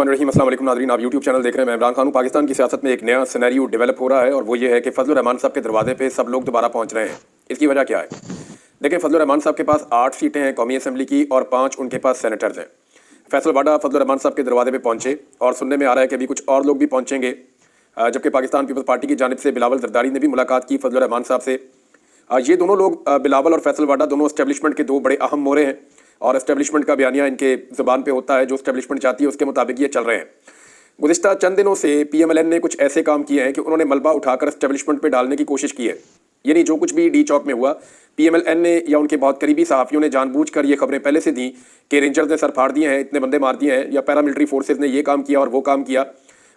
बिस्मिल्लाहिर्रहमानिर्रहीम। अस्सलाम वालेकुम नाज़रीन, आप यूट्यूब चैनल देख रहे हैं। मैं इमरान खान हूँ। पाकिस्तान की सियासत में एक नया सिनेरियो डेवलप हो रहा है और वो ये है कि फजलुर रहमान साहब के दरवाजे पे सब लोग दोबारा पहुँच रहे हैं। इसकी वजह क्या है? देखिए, फजलुर रहमान साहब के पास 8 सीटें हैं कौमी असम्बली की और 5 उनके पास सेनेटर्स हैं। फैसल वाडा फजलुर रहमान साहब के दरवाजे पे पहुँचे और सुनने में आ रहा है कि अभी कुछ और लोग भी पहुँचेंगे, जबकि पाकिस्तान पीपल्स पार्टी की जानिब से बिलावल जरदारी ने भी मुलाकात की फजलुर रहमान साहब से। ये दोनों लोग, बिलावल और फैसल वाडा, दोनों एस्टेब्लिशमेंट के दो बड़े अहम मोहरे हैं और एस्टेब्लिशमेंट का बयानिया इनके ज़ुबान पे होता है। जो एस्टेब्लिशमेंट चाहती है उसके मुताबिक ये चल रहे हैं। गुज़िश्ता चंद दिनों से PMLN ने कुछ ऐसे काम किए हैं कि उन्होंने मलबा उठाकर एस्टेब्लिशमेंट पे डालने की कोशिश की है। यानी जो कुछ भी डी चौक में हुआ, PMLN ने या उनके बहुत करीबी सहाफ़ियों ने जानबूझकर ये खबरें पहले से दी कि रेंजर्स ने सर फाड़ दिए हैं, इतने बंदे मार दिए हैं, या पैरामिलिट्री फोर्सेज ने ये काम किया और वो काम किया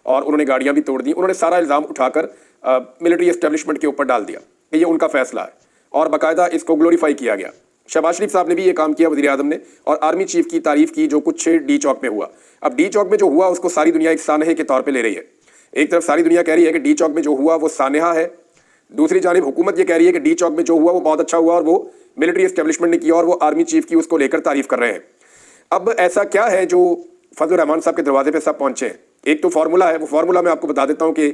और उन्होंने गाड़ियाँ भी तोड़ दी। उन्होंने सारा इल्ज़ाम उठाकर मिलिट्री एस्टेब्लिशमेंट के ऊपर डाल दिया कि ये उनका फैसला है और बाकायदा इसको ग्लोरीफाई किया गया। शहबाज शरीफ साहब ने भी ये काम किया, वज़ीर आज़म ने, और आर्मी चीफ की तारीफ की जो कुछ डी चौक में हुआ। अब डी चौक में जो हुआ उसको सारी दुनिया एक सानहे के तौर पे ले रही है। एक तरफ सारी दुनिया कह रही है कि डी चौक में जो हुआ वो सानहा है, दूसरी जानिब हुकूमत ये कह रही है कि डी चौक में जो हुआ वो बहुत अच्छा हुआ और वो मिलिट्री एस्टेब्लिशमेंट ने किया और वो आर्मी चीफ की उसको लेकर तारीफ कर रहे हैं। अब ऐसा क्या है जो फजलुर रहमान साहब के दरवाजे पर सब पहुँचे हैं? एक तो फार्मूला है, वो फार्मूला मैं आपको बता देता हूँ कि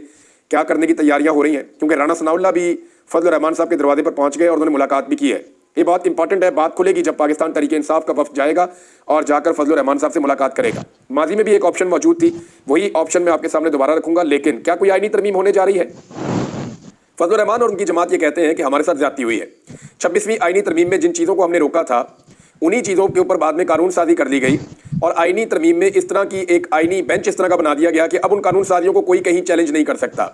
क्या करने की तैयारियाँ हो रही हैं, क्योंकि राना सनाउल्लाह भी फजलुर रहमान साहब के दरवाजे पर पहुँच गए और उन्होंने मुलाकात भी की है। ये बहुत इंपॉर्टेंट है। बात खुलेगी जब पाकिस्तान तहरीक इंसाफ का वफ्द जाएगा और जाकर फजलुर रहमान साहब से मुलाकात करेगा। माजी में भी एक ऑप्शन मौजूद थी, वही ऑप्शन मैं आपके सामने दोबारा रखूंगा। लेकिन क्या कोई आईनी तरमीम होने जा रही है? फजलुर रहमान और उनकी जमात ये कहते हैं कि हमारे साथ ज्यादती हुई है। 26वीं आईनी तरमीम में जिन चीज़ों को हमने रोका था उन्हीं चीज़ों के ऊपर बाद में कानून साजी कर ली गई और आईनी तरमीम में इस तरह की एक आईनी बेंच इस तरह का बना दिया गया कि अब उन कानून साजियों को कोई कहीं चैलेंज नहीं कर सकता।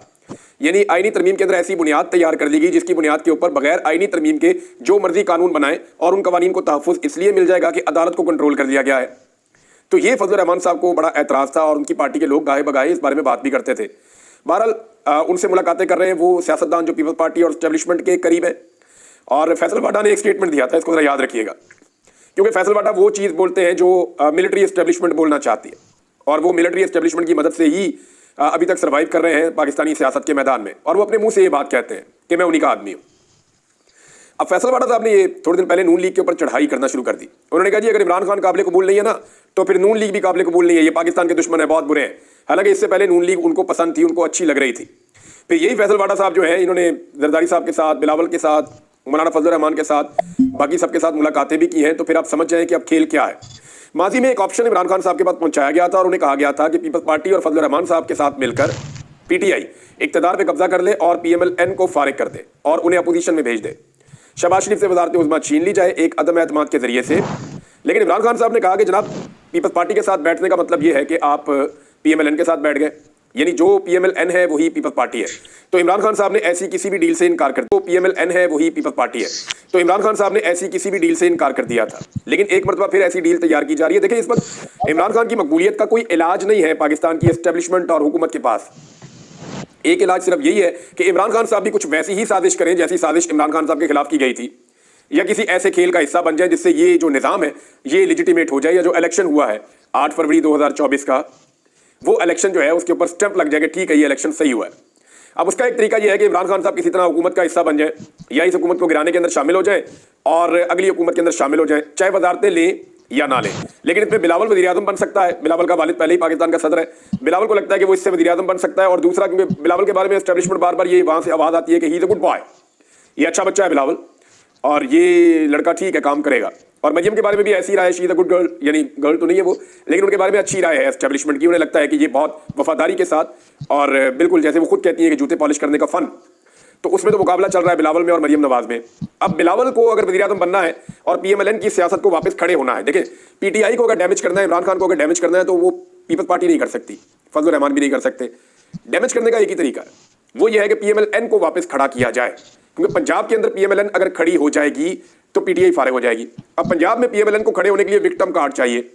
यानी आईनी तरमीम के अंदर ऐसी बुनियाद तैयार कर दी गई जिसकी बुनियाद के ऊपर बगैर आईनी तरमीम के जो मर्जी कानून बनाए और उन कवानीन को तहफ़्फ़ुज़ इसलिए मिल जाएगा कि अदालत को कंट्रोल कर लिया गया है। तो ये फजलुर रहमान साहब को बड़ा एतराज़ था और उनकी पार्टी के लोग गाहे बगाहे इस बारे में बात भी करते थे। बहरहाल उनसे मुलाकातें कर रहे हैं वो सियासतदान जो पीपल्स पार्टी और एस्टेब्लिशमेंट के करीब है। और फैसल वाडा ने एक स्टेटमेंट दिया था, इसको ज़रा याद रखिएगा, क्योंकि फैसल वाडा वो चीज़ बोलते हैं जो मिलिट्री एस्टेब्लिशमेंट बोलना चाहती है और वो मिलिट्री एस्टेब्लिशमेंट की मदद से ही अभी तक सर्वाइव कर रहे हैं पाकिस्तानी सियासत के मैदान में, और वो अपने मुंह से ये बात कहते हैं कि मैं उन्हीं का आदमी हूँ। अब फैसल वाडा साहब ने ये थोड़े दिन पहले नून लीग के ऊपर चढ़ाई करना शुरू कर दी। उन्होंने कहा जी अगर इमरान खान काबिल कबूल नहीं है ना तो फिर नून लीग भी काबिल कबूल नहीं है, ये पाकिस्तान के दुश्मन है, बहुत बुरे हैं। हालांकि इससे पहले नून लीग उनको पसंद थी, उनको अच्छी लग रही थी। फिर यही फैसल वाडा साहब जो है इन्होंने जरदारी साहब के साथ, बिलावल के साथ, मौलाना फजलुर रहमान के साथ, बाकी सबके साथ मुलाकातें भी की हैं। तो फिर आप समझ जाएं कि अब खेल क्या है। माजी में एक ऑप्शन इमरान खान साहब के पास पहुंचाया गया था और उन्हें कहा गया था कि पीपल्स पार्टी और फजलुर रहमान साहब के साथ मिलकर PTI इक़्तिदार पे कब्जा कर ले और PMLN को फारिग कर दे और उन्हें अपोजिशन में भेज दे। शहबाज शरीफ से वज़ारत उज़्मा छीन ली जाए एक अदम एतमाद के जरिए से। लेकिन इमरान खान साहब ने कहा कि जनाब पीपल्स पार्टी के साथ बैठने का मतलब ये है कि आप PMLN के साथ बैठ गए, यानी जो PMLN है वही पीपल्स पार्टी है। तो इमरान खान साहब ने ऐसी किसी भी डील से इनकार कर दिया। तो PMLN है वही पीपल्स पार्टी है। तो इमरान खान साहब ने ऐसी किसी भी डील से इनकार कर दिया था, लेकिन एक मरतबा फिर ऐसी डील तैयार की जा रही है। देखिए, इस वक्त इमरान खान की मकबूलियत का कोई इलाज नहीं है पाकिस्तान की एस्टेब्लिशमेंट और हुकूमत के पास। एक इलाज सिर्फ यही है कि इमरान खान साहब भी कुछ वैसी ही साजिश करें जैसी साजिश इमरान खान साहब के खिलाफ की गई थी, या किसी ऐसे खेल का हिस्सा बन जाए जिससे ये जो निज़ाम है ये लेजिटिमेट हो जाए, या जो इलेक्शन हुआ है 8 फरवरी 2024 का वो इलेक्शन जो है उसके ऊपर स्टैंप लग जाएगा, ठीक है ये इलेक्शन सही हुआ है। अब उसका एक तरीका यह है कि इमरान खान साहब किसी तरह हुकूमत का हिस्सा बन जाए या इस हुकूमत को गिराने के अंदर शामिल हो जाए और अगली हुकूमत के अंदर शामिल हो जाए, चाहे वजारतें लें या ना लें। लेकिन इसमें बिलावल वज़ीर आज़म बन सकता है। बिलावल का वालिद पहले ही पाकिस्तान का सदर है। बिलावल को लगता है कि वो इससे वज़ीर आज़म बन सकता है। और दूसरा, क्योंकि बिलावल के बारे में एस्टेब्लिशमेंट बार बार ये वहाँ से आवाज़ आती है कि he is a good boy, ये अच्छा बच्चा है बिलावल और ये लड़का ठीक है, काम करेगा। और मरियम के बारे में भी ऐसी राय है, she is a good girl, यानी गर्ल तो नहीं है वो, लेकिन उनके बारे में अच्छी राय है एस्टेब्लिशमेंट की। उन्हें लगता है कि ये बहुत वफादारी के साथ और बिल्कुल जैसे वो खुद कहती है कि जूते पॉलिश करने का फ़न, तो उसमें तो मुकाबला चल रहा है बिलावल में और मरियम नवाज में। अब बिलावल को अगर वज़ीर आज़म बनना है और PMLN की सियासत को वापस खड़े होना है, देखिए PTI को अगर डैमेज करना है, इमरान खान को अगर डैमेज करना है तो वो पीपल्स पार्टी नहीं कर सकती, फजलुर रहमान भी नहीं कर सकते। डैमेज करने का एक ही तरीका है, वो ये है कि PMLN को वापस खड़ा किया जाए, क्योंकि पंजाब के अंदर PMLN अगर खड़ी हो जाएगी तो PTI फारिग हो जाएगी। अब पंजाब में PMLN को खड़े होने के लिए विक्टिम कार्ड चाहिए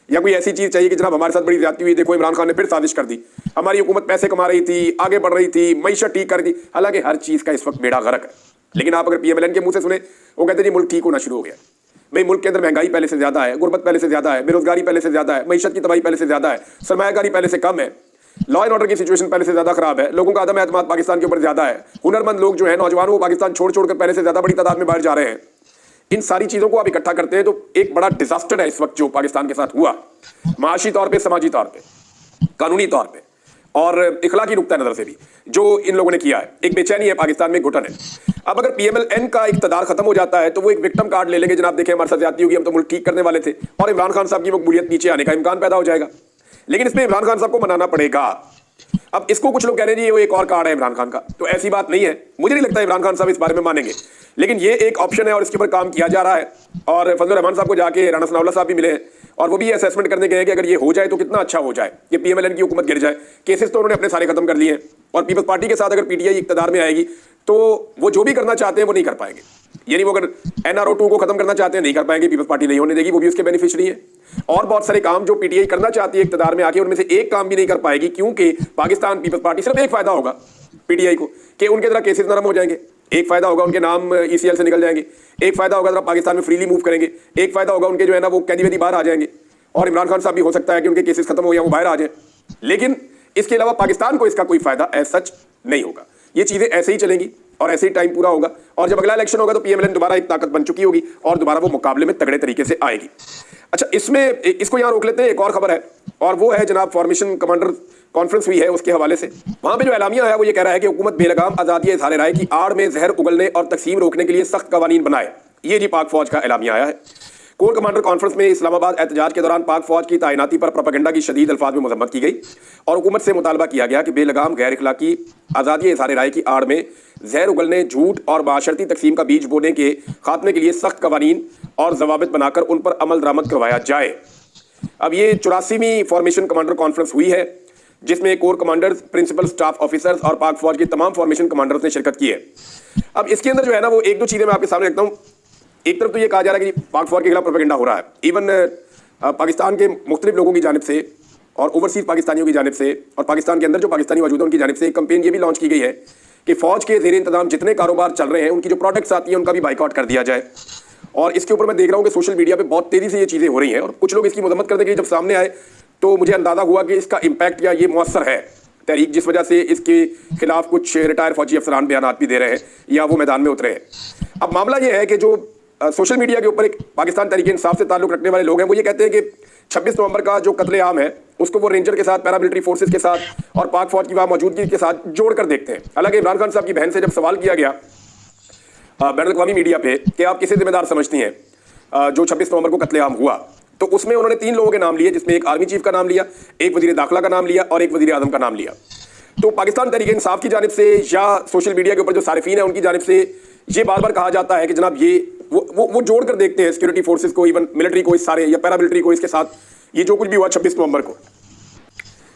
या कोई ऐसी चीज़ चाहिए कि जनाब हमारे साथ बड़ी ज्यादती हुई, देखो इमरान खान ने फिर साजिश कर दी, हमारी हुकूमत पैसे कमा रही थी, आगे बढ़ रही थी, मईशत ठीक कर दी। हालांकि हर चीज़ का इस वक्त बेड़ा गर्क है, लेकिन आप अगर PMLN के मुंह से सुने, वो कहते हैं जी मुल्क ठीक होना शुरू हो गया। भाई मुल्क के अंदर महंगाई पहले से ज़्यादा है, गुर्बत पहले से ज़्यादा है, बेरोजगारी पहले से ज़्यादा है, मईशत की तबाही पहले से ज़्यादा है, सरमायाकारी पहले से कम है, लॉ एंड ऑर्डर की सिचुएशन पहले से ज़्यादा खराब है, लोगों का अदम एतमाद पाकिस्तान के ऊपर ज़्यादा है, हुनरमंद लोग जो है नौजवान वो पाकिस्तान छोड़ छोड़कर पहले से ज़्यादा बड़ी तादाद में बाहर जा रहे हैं। इन सारी चीज़ों को आप इकट्ठा करते हैं तो एक बड़ा डिजास्टर है इस वक्त जो पाकिस्तान के साथ हुआ, माशी तौर पे, समाजी तौर पे। कानूनी तौर पे और इखलाकी नुक्ता नजर से भी जो इन लोगों ने किया है। एक बेचैनी है पाकिस्तान में, घुटन है। अब अगर पीएमएल-एन का इक़्तिदार खत्म हो जाता है तो वो एक विक्टिम कार्ड ले लेंगे, जनाब देखिए हमारे साथ ज्यादती होगी, हम तो मुल्क ठीक करने वाले थे, और इमरान खान साहब की मकबूलियत नीचे आने का इम्कान पैदा हो जाएगा। लेकिन इसमें इमरान खान साहब को मनाना पड़ेगा। अब इसको कुछ लोग कह रहे हैं जी वो एक और कार्ड है इमरान खान का, तो ऐसी बात नहीं है। मुझे नहीं लगता इमरान खान साहब इस बारे में मानेंगे, लेकिन ये एक ऑप्शन है और इसके ऊपर काम किया जा रहा है। और फजलुर रहमान साहब को जाके राना सनाउल्लाह साहब भी मिले हैं और वो भी असेसमेंट करने गए कि अगर ये हो जाए तो कितना अच्छा हो जाए, ये पीएमएल-एन की हुकूमत गिर जाए। केसेस तो उन्होंने अपने सारे खत्म कर लिए हैं और पीपल्स पार्टी के साथ अगर पीटीआई इक़्तिदार में आएगी तो वो जो भी करना चाहते हैं वो नहीं कर पाएंगे। यानी वो अगर NRO-2 को खत्म करना चाहते हैं नहीं कर पाएंगे, पीपल्स पार्टी नहीं होने देगी, वो भी उसके बेनिफिशियरी है। और बहुत सारे काम जो पीटीआई करना चाहती है इक़्तिदार में आके, उनमें से एक काम भी नहीं कर पाएगी, क्योंकि पाकिस्तान पीपल्स पार्टी सिर्फ एक फायदा होगा पीटीआई को कि उनके जरा केसेस नरम हो जाएंगे, एक फायदा होगा उनके नाम ECL से निकल जाएंगे, एक फायदा होगा जरा पाकिस्तान में फ्रीली मूव करेंगे, एक फायदा होगा उनके जो है ना वो कैदी वैदी बाहर आ जाएंगे, और इमरान खान साहब भी हो सकता है कि उनके केसेस खत्म हो या वो बाहर आ जाए। लेकिन इसके अलावा पाकिस्तान को इसका कोई फायदा एज सच नहीं होगा। ये चीजें ऐसे ही चलेंगी और ऐसे ही टाइम पूरा होगा, और जब अगला इलेक्शन होगा तो पीएमएल-एन दोबारा एक ताकत बन चुकी होगी और दोबारा वो मुकाबले में तगड़े तरीके से आएगी। अच्छा, इसमें इसको यहां रोक लेते हैं। एक और खबर है और वो है जनाब फॉर्मेशन कमांडर कॉन्फ्रेंस हुई है उसके हवाले से। वहां पे जो एलामिया है वो ये कह रहा है कि हुकूमत बेलगाम आजादी इज़हार राय की आड़ में जहर उगलने और तकसीम रोकने के लिए सख्त कवानीन बनाए। ये जी पाक फौज का एलामिया आया है। कोर कमांडर कॉन्फ्रेंस में इस्लामाबाद एहतजाज के दौरान पाक फौज की तैनाती पर प्रोपेगेंडा की शदीद अल्फाज में मजम्मत की गई और हुकूमत से मुतालबा किया गया कि बेलगाम गैर इखलाकी आज़ादी इज़हार राय की आड़ में जहर उगलने, झूठ और बाशर्ती तकसीम का बीज बोने के खात्मे के लिए सख्त कवानीन और जवाबित बनाकर उन पर अमल दरामद करवाया जाए। अब ये 84वीं फॉर्मेशन कमांडर कॉन्फ्रेंस हुई है जिसमें core commanders, principal staff officers और पाक फौज के तमाम फॉर्मेशन कमांडर्स ने शिरकत की है। अब इसके अंदर जो है ना वो एक दो चीज़ें मैं आपके सामने रखता हूँ। एक तरफ तो ये कहा जा रहा है कि पाक फौज के खिलाफ प्रोपेगेंडा हो रहा है, इवन पाकिस्तान के मुख्तलिफ लोगों की जानिब से और ओवरसीज पाकिस्तानियों की जानिब से और पाकिस्तान के अंदर जो पाकिस्तानी मौजूद है उनकी जानिब से एक कंपेन ये भी लॉन्च की गई है कि फौज के ज़ेर इंतजाम जितने कारोबार चल रहे हैं उनकी जो प्रोडक्ट्स आती हैं उनका भी बाइकआउट कर दिया जाए। और इसके ऊपर मैं देख रहा हूँ कि सोशल मीडिया पर बहुत तेज़ी से ये चीज़ें हो रही हैं और कुछ लोग इसकी मजम्मत करने के लिए जब सामने आए तो मुझे अंदाज़ा हुआ कि इसका इम्पैक्ट या ये मौसर है तहरीक, जिस वजह से इसके खिलाफ कुछ रिटायर फौजी अफसरान बयान भी दे रहे हैं या वो मैदान में उतरे हैं। अब मामला ये है कि जो सोशल मीडिया के ऊपर एक पाकिस्तान तहरीक इंसाफ से ताल्लुक रखने वाले लोग हैं वो ये कहते हैं कि 26 नवंबर का जो कत्लेआम है उसको वो रेंजर के साथ, पैरामिलिट्री फोर्सेस के साथ और पाक फौज की वहाँ मौजूदगी के साथ जोड़कर देखते हैं। हालांकि इमरान खान साहब की बहन से जब सवाल किया गया बैनुल-अक़वामी मीडिया पे कि आप किसे जिम्मेदार समझती हैं जो 26 नवंबर को कत्लेआम हुआ, तो उसमें उन्होंने 3 लोगों के नाम लिए, जिसमें एक आर्मी चीफ का नाम लिया, एक वजीर दाखिला का नाम लिया और एक वजीर आजम का नाम लिया। तो पाकिस्तान तहरीक इंसाफ की जानिब से या सोशल मीडिया के ऊपर जो सारिफीन है उनकी जानिब से ये बार बार कहा जाता है कि जनाब ये वो जोड़ कर देखते हैं सिक्योरिटी फोर्सेस को, इवन मिलिट्री को, इस सारे या पैरामिलिट्री को इसके साथ, ये जो कुछ भी हुआ 26 नवंबर को,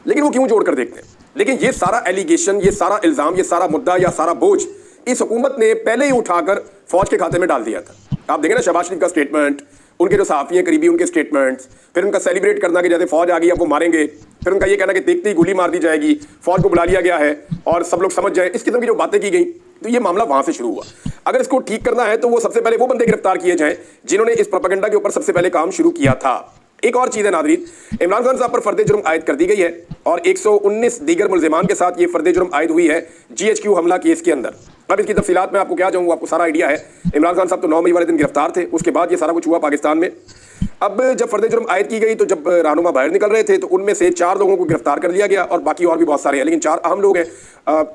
लेकिन वो क्यों जोड़ कर देखते हैं? लेकिन ये सारा एलिगेशन, ये सारा इल्ज़ाम, ये सारा मुद्दा या सारा बोझ इस हुकूमत ने पहले ही उठाकर फौज के खाते में डाल दिया था। आप देखें ना शहबाज शरीफ का स्टेटमेंट, उनके जो सहाफ़ी हैं करीबी उनके स्टेटमेंट्स, फिर उनका सेलिब्रेट करना कि जैसे फौज आ गई आपको मारेंगे, फिर उनका ये कहना कि देखते ही गोली मार दी जाएगी, फौज को बुला लिया गया है और सब लोग समझ जाए, इस किस्म की जो बातें की गई। तो ये मामला वहां से शुरू हुआ। अगर इसको ठीक करना है तो वो सबसे पहले वो बंदे गिरफ्तार किए जाएं जिन्होंने इस प्रोपेगेंडा के ऊपर सबसे पहले काम शुरू किया था। एक और चीज़ है नाज़रीन, इमरान खान साहब पर फर्द जुर्म आयद कर दी गई है और 119 दीगर मुल्ज़िमान के साथ ये फर्द जुर्म आयद हुई है GHQ हमला केस के अंदर। अब इसकी तफसीलात में आपको क्या जाऊँ, आपको सारा आइडिया है। इमरान खान साहब तो 9 मई वाले दिन गिरफ्तार थे, उसके बाद ये सारा कुछ हुआ पाकिस्तान में। अब जब फर्द जुर्म आयद की गई तो जब रहनुमा बाहर निकल रहे थे तो उनमें से 4 लोगों को गिरफ्तार कर लिया गया और बाकी और भी बहुत सारे हैं, लेकिन 4 अहम लोग हैं।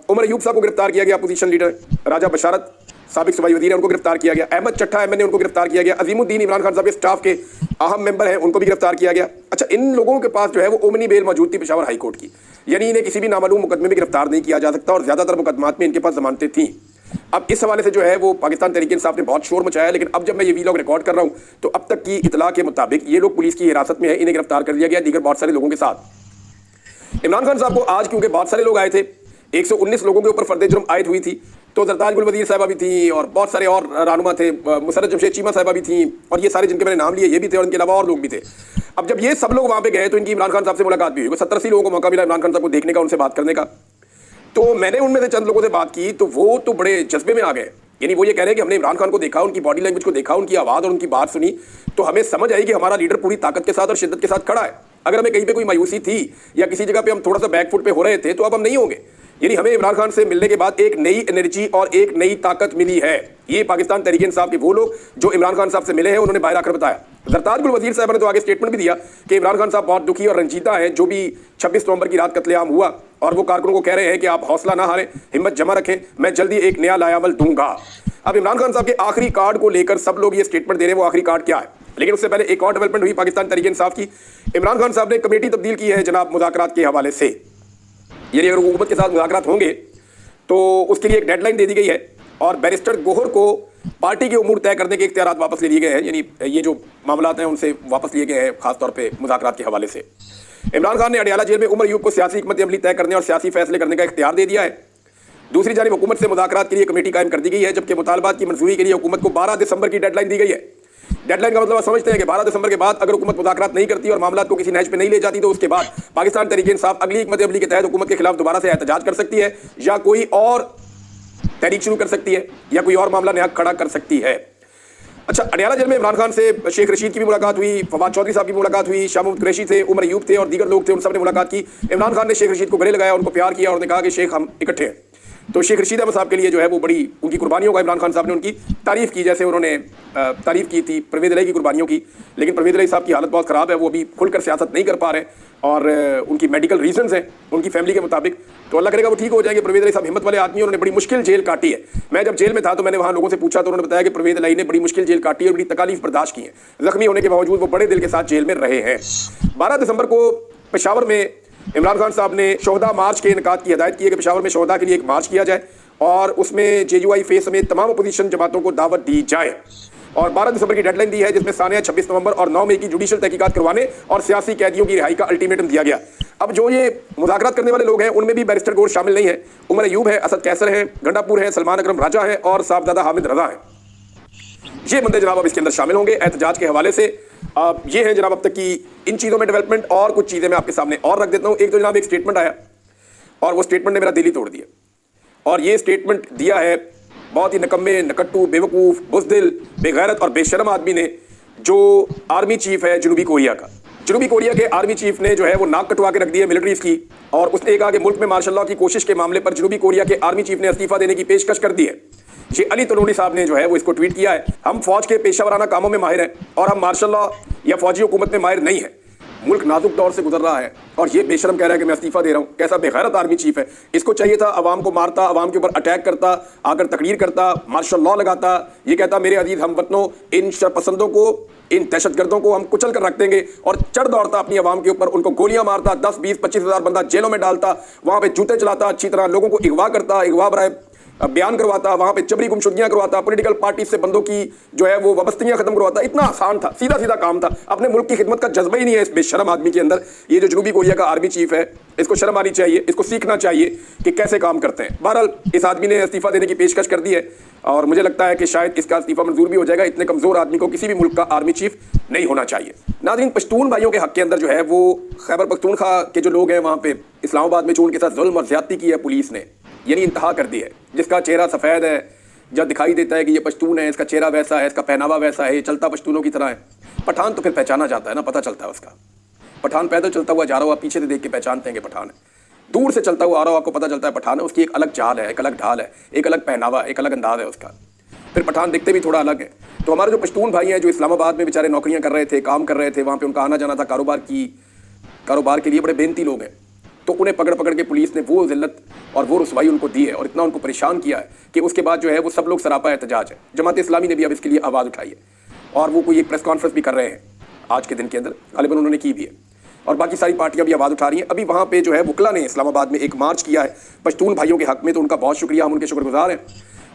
उमर अयूब साहब को गिरफ्तार किया गया, अपोजिशन लीडर। राजा बशारत साबिक सूबाई वजीर है, उनको गिरफ्तार किया गया। अहमद चट्टा MNA उनको गिरफ्तार किया गया। अजीमुद्दीन इमरान खान साहब के स्टाफ के अहम मेंबर हैं, उनको भी गिरफ्तार किया गया। अच्छा, इन लोगों के पास जो है वो ओमनी बेल मौजूद थी पेशावर हाई कोर्ट की, यानी इन्हें किसी भी नामालूम मुकदमे में गिरफ्तार नहीं किया जा सकता और ज़्यादातर मुकदमात में इनके पास जमानतें थीं। अब इस हवाले से जो है वो पाकिस्तान तहरीक इंसाफ ने बहुत शोर मचाया, लेकिन अब जब मैं ये वीलॉग रिकॉर्ड कर रहा हूँ तो अब तक की इतला के मुताबिक ये लोग पुलिस की हिरासत में है, इन्हें गिरफ्तार कर लिया गया दीगर बहुत सारे लोगों के साथ। इमरान खान साहब को आज क्योंकि बहुत सारे लोग आए थे, 119 लोगों के ऊपर फर्द जुर्म आयद हुई थी, तो जरताज गुल वजीर साहबा भी थी और बहुत सारे और रहनुमा थे, मुसर्रत जमशेद चीमा साहबा भी थी और ये सारे जिनके मैंने नाम लिए ये भी थे और इनके अलावा और लोग भी थे। अब जब ये सब लोग वहाँ पे गए तो इनकी इमरान खान साहब से मुलाकात भी हुई। 70-80 लोगों को मौका मिला इमरान खान साहब को देखने का, उनसे बात करने का। तो मैंने उनमें से चंद लोगों से बात की तो वो तो बड़े जज्बे में आ गए, यानी वो ये कह रहे हैं कि हमने इमरान खान को देखा, उनकी बॉडी लैंग्वेज को देखा, उनकी आवाज़ और उनकी बात सुनी तो हमें समझ आई कि हमारा लीडर पूरी ताकत के साथ और शिद्दत के साथ खड़ा है। अगर हमें कहीं पे कोई मायूसी थी या किसी जगह पे हम थोड़ा सा बैकफुट पे हो रहे थे तो अब हम नहीं होंगे। यानी हमें इमरान खान से मिलने के बाद एक नई एनर्जी और एक नई ताकत मिली है। ये पाकिस्तान तहरीक इंसाफ के वो लोग जो इमरान खान साहब से मिले हैं उन्होंने बाहर आकर बताया। जरताज गुल वजीर साहब ने तो आगे स्टेटमेंट भी दिया कि इमरान खान साहब बहुत दुखी और रंजीदा है जो भी 26 नवंबर की रात कत्लेआम हुआ, और वो कारकुनों को कह रहे हैं कि आप हौसला ना हारें, हिम्मत जमा रखें, मैं जल्दी एक नया लायामल दूंगा। अब इमरान खान साहब के आखिरी कार्ड को लेकर सब लोग ये स्टेटमेंट दे रहे हैं, वो आखिरी कार्ड क्या है। लेकिन उससे पहले एक और डेवलपमेंट हुई पाकिस्तान तहरीक इंसाफ की। इमरान खान साहब ने कमेटी तब्दील की है जनाब मुज़ाकरात के हवाले से। यानी अगर हुकूमत के साथ मुज़ाकरात होंगे तो उसके लिए एक डेडलाइन दे दी गई है और बैरिस्टर गोहर को पार्टी के उमूर तय करने के इख्तियारात वापस ले लिए गए हैं। यानी ये जो मामलात हैं उनसे वापस लिए गए हैं, खासतौर पे मुज़ाकरात के हवाले से। इमरान खान ने अडयाला जेल में उमर अयूब को सियासी हिकमत अमली तय करने और सियासी फैसले करने का इख्तियार दे दिया है। दूसरी जानिब हुकूमत से मुज़ाकरात के लिए कमेटी कायम कर दी गई है, जबकि मुतालबात की मंजूरी के लिए हुकूमत को 12 दिसंबर की डेडलाइन दी गई है। डेडलाइन का मतलब आप समझते हैं कि 12 दिसंबर के बाद अगर हुकूमत मुज़ाकरात नहीं करती और मामलात को किसी नहज पे नहीं ले जाती तो उसके बाद पाकिस्तान तहरीक इंसाफ अगली हिकमत अमली के तहत हुकूमत के खिलाफ दोबारा से एहतजाज कर सकती है, या कोई और तहरीक शुरू कर सकती है, या कोई और मामला नया खड़ा कर सकती है। अच्छा, अडयाला जेल में इमरान खान से शेख रशीद की भी मुलाकात हुई, फवाद चौधरी साहब की मुलाकात हुई, शाह महमूद कुरैशी थे, उमर अयूब थे और दीगर लोग थे, उन सब ने मुलाकात की। इमरान खान ने शेख रशीद को गले लगाया, उनको प्यार किया और उन्होंने कहा कि शेख हम इकट्ठे हैं। तो शेख रशीद अहमद साहब के लिए जो है वो बड़ी उनकी कुर्बानियों का इमरान खान साहब ने उनकी तारीफ की, जैसे उन्होंने तारीफ की थी परवेज़ इलाही की कुर्बानियों की। लेकिन परवेज़ इलाही साहब की हालत बहुत ख़राब है, वो अभी खुलकर सियासत नहीं कर पा रहे और उनकी मेडिकल रीजंस हैं उनकी फैमिली के मुताबिक। तो अल्लाह करेगा वो ठीक हो जाएंगे। परवेज़ इलाही साहब हिम्मत वाले आदमी, उन्होंने बड़ी मुश्किल जेल काटी है। मैं जब जेल में था तो मैंने वहाँ लोगों से पूछा तो उन्होंने बताया कि परवेज़ इलाही ने बड़ी मुश्किल जेल काटी है, बड़ी तकालीफ बर्दाश्त की है। जख्मी होने के बावजूद वो बड़े दिल के साथ जेल में रहे हैं। 12 दिसंबर को पेशावर में इमरान खान साहब ने शोहदा मार्च के इनकाद की हदायत की है कि पेशावर में शोहदा के लिए एक मार्च किया जाए और उसमें JUI फेस समेत तमाम अपोजिशन जमातों को दावत दी जाए। और 12 दिसंबर की डेडलाइन दी है, जिसमें सानिया 26 नवंबर और 9 मई की जुडिशल तहकीकात करवाने और सियासी कैदियों की रिहाई का अल्टीमेटम दिया गया। अब जो ये मुज़ाकरात करने वाले लोग हैं उनमें भी बैरिस्टर गोहर शामिल नहीं है। उमर अयूब है, असद कैसर है, गंडापुर है, सलमान अकरम राजा है और साहबजादा हामिद रजा है। ये बंदे जनाब अब इसके अंदर शामिल होंगे एहतजाज के हवाले से। ये हैं जनाब अब तक की इन चीज़ों में डेवलपमेंट। और कुछ चीज़ें मैं आपके सामने और रख देता हूँ। एक तो जनाब एक स्टेटमेंट आया और वो स्टेटमेंट ने मेरा दिल ही तोड़ दिया। और ये स्टेटमेंट दिया है बहुत ही नकम्मे, नकट्टू, बेवकूफ़, बुज़दिल, बेगैरत और बेशरम आदमी ने, जो आर्मी चीफ है जनूबी कोरिया का। जनूबी कोरिया के आर्मी चीफ ने जो है वो नाक कटवा के रख दी है मिलिट्रीज की, और उसने कहा कि मुल्क में मार्शल लॉ की कोशिश के मामले पर जनूबी कोरिया के आर्मी चीफ ने इस्तीफा देने की पेशकश कर दी है। ये अली तनूनी साहब ने जो है वो इसको ट्वीट किया है। हम फौज के पेशावराना कामों में माहिर हैं और हम मार्शल लॉ या फौजी हुकूमत में माहिर नहीं है। मुल्क नाजुक दौर से गुजर रहा है और ये बेशरम कह रहा है कि मैं इस्तीफा दे रहा हूँ। कैसा बेगैरत आर्मी चीफ है। इसको चाहिए था अवाम को मारता, अवाम के ऊपर अटैक करता, आकर तकरीर करता, मार्शल लॉ लगाता, ये कहता मेरे अजीज हम वतनों, इन शरपसंदों को, इन दहशतगर्दों को हम कुचल कर रख देंगे, और चढ़ दौड़ता अपनी अवाम के ऊपर, उनको गोलियां मारता, 10, 20, 25 हज़ार बंदा जेलों में डालता, वहाँ पे जूते चलाता, अच्छी तरह लोगों को अगवा करता, अगवा बराए बयान करवाता, वहाँ पे जबरी गुमशुदगियाँ करवाता, पॉलिटिकल पार्टी से बंदों की जो है वो वाबस्तगियाँ खत्म करवाता। इतना आसान था, सीधा सीधा काम था। अपने मुल्क की खिदमत का जज्बा ही नहीं है इस बेशरम आदमी के अंदर। ये जो जनूबी कोरिया का आर्मी चीफ है, इसको शर्म आनी चाहिए, इसको सीखना चाहिए कि कैसे काम करते हैं। बहरहाल इस आदमी ने इस्तीफा देने की पेशकश कर दी है और मुझे लगता है कि शायद इसका इस्तीफा मंजूर भी हो जाएगा। इतने कमजोर आदमी को किसी भी मुल्क का आर्मी चीफ नहीं होना चाहिए। नाज़रीन, पश्तून भाइयों के हक के अंदर जो है वो खैबर पख्तूनख्वा के जो लोग हैं वहाँ पे इस्लामाबाद में जो उनके साथ जुल्म और ज्यादती की है पुलिस ने, यानी इंतहा कर दी है। जिसका चेहरा सफ़ेद है, जब दिखाई देता है कि ये पश्तून है, इसका चेहरा वैसा है, इसका पहनावा वैसा है, ये चलता पश्तूनों की तरह है। पठान तो फिर पहचाना जाता है ना, पता चलता है उसका। पठान पैदल चलता हुआ जा रहा हो, आप पीछे से देख के पहचानते हैं कि पठान है। दूर से चलता हुआ आ रहा हो, आपको पता चलता है पठान है। उसकी एक अलग चाल है, एक अलग ढाल है, एक अलग पहनावा, एक अलग अंदाज है उसका। फिर पठान दिखते भी थोड़ा अलग है। तो हमारे जो पश्तून भाई हैं जो इस्लामाबाद में बेचारे नौकरियाँ कर रहे थे, काम कर रहे थे, वहाँ पर उनका आना जाना था कारोबार के लिए, बड़े बेनती लोग हैं। तो उन्हें पकड़ पकड़ के पुलिस ने वो जिल्लत और वो रुसवाई उनको दी है और इतना उनको परेशान किया है कि उसके बाद जो है वो सब लोग सरापा एहतजाज है। जमात इस्लामी ने भी अब इसके लिए आवाज़ उठाई है और वो कोई एक प्रेस कॉन्फ्रेंस भी कर रहे हैं आज के दिन के अंदर, गालिबन उन्होंने की भी है, और बाकी सारी पार्टियां भी आवाज़ उठा रही हैं। अभी वहाँ पे जो है वकला ने इस्लामाबाद में एक मार्च किया है पश्तून भाइयों के हक में, तो उनका बहुत शुक्रिया, हम उनके शुक्रगुजार हैं।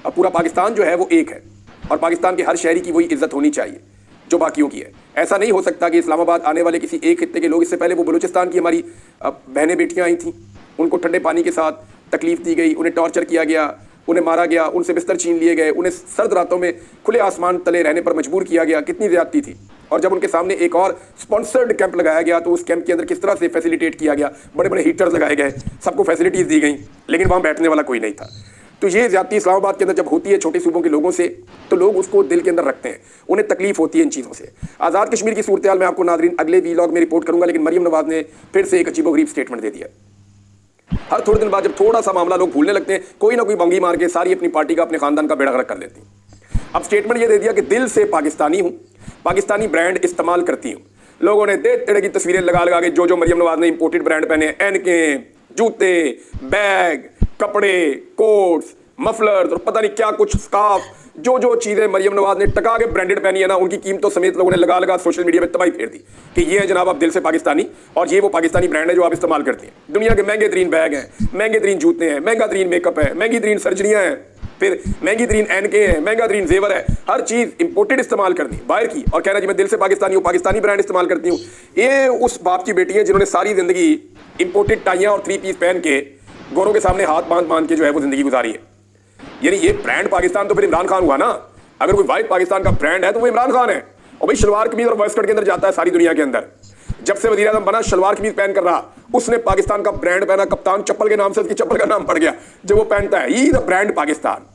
अब पूरा पाकिस्तान जो है वो एक है और पाकिस्तान के हर शहरी की वही इज्जत होनी चाहिए जो बाकियों की है। ऐसा नहीं हो सकता कि इस्लामाबाद आने वाले किसी एक खित्ते के लोग, इससे पहले वो बलूचिस्तान की हमारी बहनें बेटियां आई थीं, उनको ठंडे पानी के साथ तकलीफ दी गई, उन्हें टॉर्चर किया गया, उन्हें मारा गया, उनसे बिस्तर छीन लिए गए, उन्हें सर्द रातों में खुले आसमान तले रहने पर मजबूर किया गया। कितनी ज़्यादती थी। और जब उनके सामने एक और स्पॉन्सर्ड कैंप लगाया गया तो उस कैंप के अंदर किस तरह से फैसिलिटेट किया गया, बड़े बड़े हीटर्स लगाए गए, सबको फैसिलिटीज़ दी गई, लेकिन वहाँ बैठने वाला कोई नहीं था। तो ये ज़्यादती इस्लामाबाद के अंदर जब होती है छोटे सूबों के लोगों से, तो लोग उसको दिल के अंदर रखते हैं, उन्हें तकलीफ होती है इन चीज़ों से। आज़ाद कश्मीर की सूरत हाल में आपको नाज़रीन अगले वीलॉग में रिपोर्ट करूँगा, लेकिन मरियम नवाज़ ने फिर से एक अजीबोगरीब स्टेटमेंट दे दिया। हर थोड़े दिन बाद जब थोड़ा सा मामला लोग भूलने लगते हैं, कोई ना कोई बंगी मार के सारी अपनी पार्टी का, अपने खानदान का बेड़ा गर्क कर लेती हैं। अब स्टेटमेंट ये दे दिया कि दिल से पाकिस्तानी हूं, पाकिस्तानी ब्रांड इस्तेमाल करती हूं। लोगों ने दे तेरे की तस्वीरें लगा लगा के जो मरियम नवाज ने इंपोर्टेड ब्रांड पहने, एनके, जूते, बैग, कपड़े, कोट्स, मफलर और पता नहीं क्या कुछ, स्कार्फ, जो चीजें मरियम नवाज ने टका के ब्रांडेड पहनी है ना, उनकी कीमतों समेत लोगों ने लगा लगा सोशल मीडिया में तबाही फेर दी कि ये है जनाब आप दिल से पाकिस्तानी, और ये वो पाकिस्तानी ब्रांड है जो आप इस्तेमाल करते हैं। दुनिया के महंगे तरीन बैग हैं, महंगे तरीन जूते हैं, महंगा तरीन मेकअप है, महंगी तरीन सर्जरियां हैं, फिर महंगी तरीन एनके है, महंगा तरीन जेवर है, हर चीज इंपोर्टेड इस्तेमाल करनी बाहर की, और कहना जी मैं दिल से पाकिस्तानी हूँ, पाकिस्तानी ब्रांड इस्तेमाल करती हूँ। ये उस बाप की बेटी है जिन्होंने सारी जिंदगी इंपोर्टेड टाइयां और 3 पीस पहन के गोरों के सामने हाथ बांध के जो है वो जिंदगी गुजारी है। यानी ये ब्रांड पाकिस्तान तो फिर इमरान खान हुआ ना। अगर कोई वाइट पाकिस्तान का ब्रांड है तो वो इमरान खान है। और भाई शलवार कमीज और वेस्टकोट के अंदर जाता है सारी दुनिया के अंदर। जब से वजीर आजम बना शलवार कमीज पहन कर रहा, उसने पाकिस्तान का ब्रांड पहना, कप्तान चप्पल के नाम से उसकी चप्पल का नाम पड़ गया जब वो पहनता है, ये द ब्रांड पाकिस्तान।